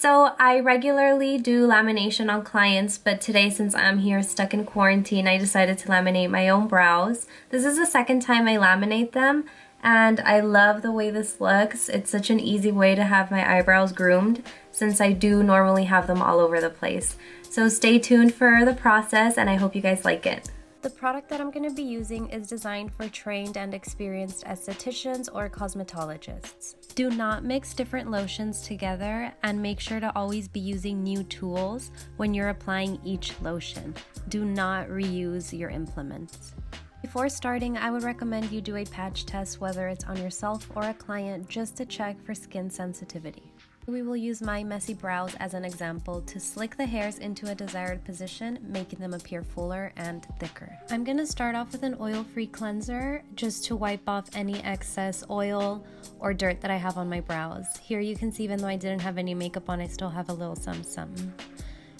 So I regularly do lamination on clients, but today, since I'm here stuck in quarantine, I decided to laminate my own brows. This is the second time I laminate them, and I love the way this looks. It's such an easy way to have my eyebrows groomed since I do normally have them all over the place. So stay tuned for the process, and I hope you guys like it. The product that I'm going to be using is designed for trained and experienced estheticians or cosmetologists. Do not mix different lotions together, and make sure to always be using new tools when you're applying each lotion. Do not reuse your implements. Before starting, I would recommend you do a patch test, whether it's on yourself or a client, just to check for skin sensitivity. We will use my messy brows as an example to slick the hairs into a desired position, making them appear fuller and thicker. I'm going to start off with an oil-free cleanser just to wipe off any excess oil or dirt that I have on my brows. Here you can see, even though I didn't have any makeup on, I still have a little something.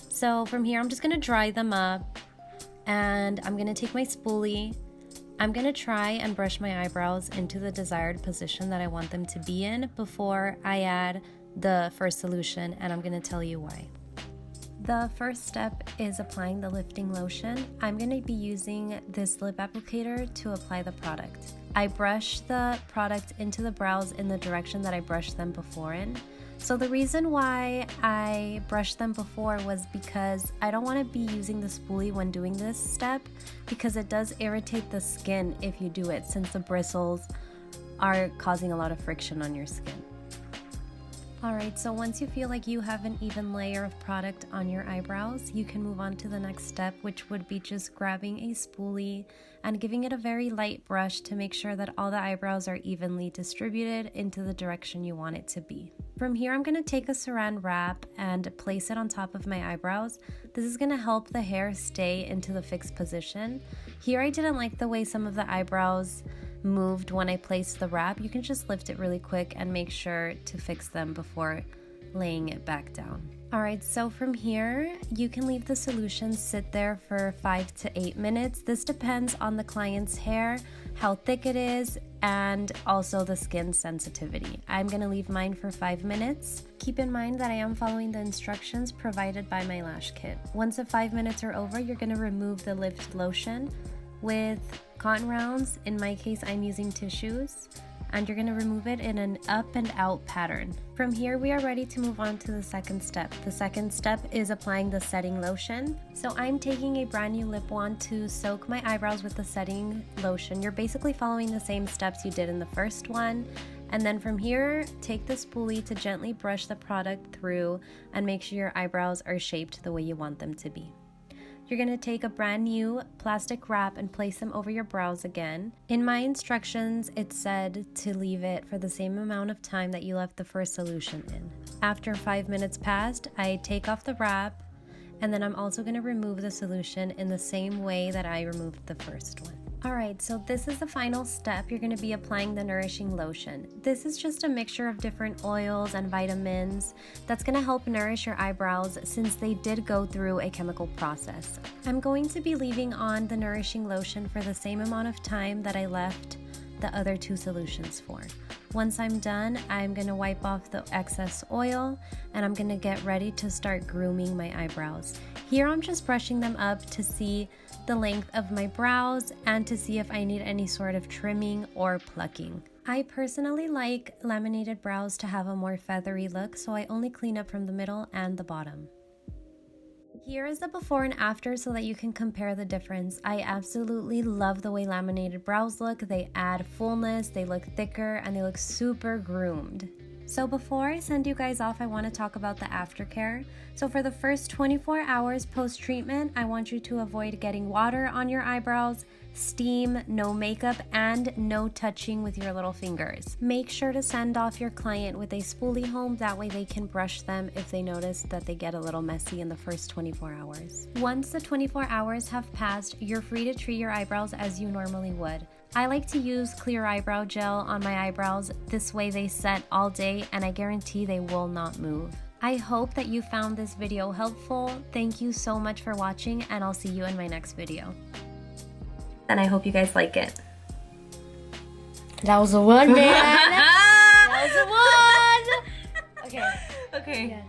So from here, I'm just going to dry them up, and I'm going to take my spoolie. I'm going to try and brush my eyebrows into the desired position that I want them to be in before I add the first solution, and I'm going to tell you why. The first step is applying the lifting lotion. I'm going to be using this lip applicator to apply the product. I brush the product into the brows in the direction that I brushed them before in. So the reason why I brushed them before was because I don't want to be using the spoolie when doing this step, because it does irritate the skin if you do it, since the bristles are causing a lot of friction on your skin. Alright, so once you feel like you have an even layer of product on your eyebrows, you can move on to the next step, which would be just grabbing a spoolie and giving it a very light brush to make sure that all the eyebrows are evenly distributed into the direction you want it to be. From here, I'm going to take a saran wrap and place it on top of my eyebrows. This is going to help the hair stay into the fixed position. Here, I didn't like the way some of the eyebrows moved when I placed the wrap. You can just lift it really quick and make sure to fix them before laying it back down. Alright, so from here, you can leave the solution sit there for 5 to 8 minutes. This depends on the client's hair, how thick it is, and also the skin sensitivity. I'm going to leave mine for 5 minutes. Keep in mind that I am following the instructions provided by my lash kit. Once the 5 minutes are over, you're going to remove the lift lotion with cotton rounds. In my case, I'm using tissues, and you're going to remove it in an up and out pattern. From here, we are ready to move on to the second step. The second step is applying the setting lotion. So I'm taking a brand new lip wand to soak my eyebrows with the setting lotion. You're basically following the same steps you did in the first one. And then from here, take the spoolie to gently brush the product through and make sure your eyebrows are shaped the way you want them to be. You're going to take a brand new plastic wrap and place them over your brows again. In my instructions, it said to leave it for the same amount of time that you left the first solution in. After 5 minutes passed, I take off the wrap, and then I'm also going to remove the solution in the same way that I removed the first one. Alright, so this is the final step. You're going to be applying the Nourishing lotion. This is just a mixture of different oils and vitamins that's going to help nourish your eyebrows, since they did go through a chemical process. I'm going to be leaving on the Nourishing lotion for the same amount of time that I left the other two solutions for. Once I'm done, I'm going to wipe off the excess oil, and I'm going to get ready to start grooming my eyebrows. Here I'm just brushing them up to see the length of my brows and to see if I need any sort of trimming or plucking. I personally like laminated brows to have a more feathery look, so I only clean up from the middle and the bottom. Here is the before and after so that you can compare the difference. I absolutely love the way laminated brows look. They add fullness, they look thicker, and they look super groomed. So before I send you guys off, I want to talk about the aftercare. So for the first 24 hours post-treatment, I want you to avoid getting water on your eyebrows, steam, no makeup, and no touching with your little fingers. Make sure to send off your client with a spoolie home, that way they can brush them if they notice that they get a little messy in the first 24 hours. Once the 24 hours have passed, you're free to treat your eyebrows as you normally would. I like to use clear eyebrow gel on my eyebrows. This way they set all day, and I guarantee they will not move. I hope that you found this video helpful. Thank you so much for watching, and I'll see you in my next video. And I hope you guys like it. That was the one, man. That was the one. Okay. Okay. Yeah.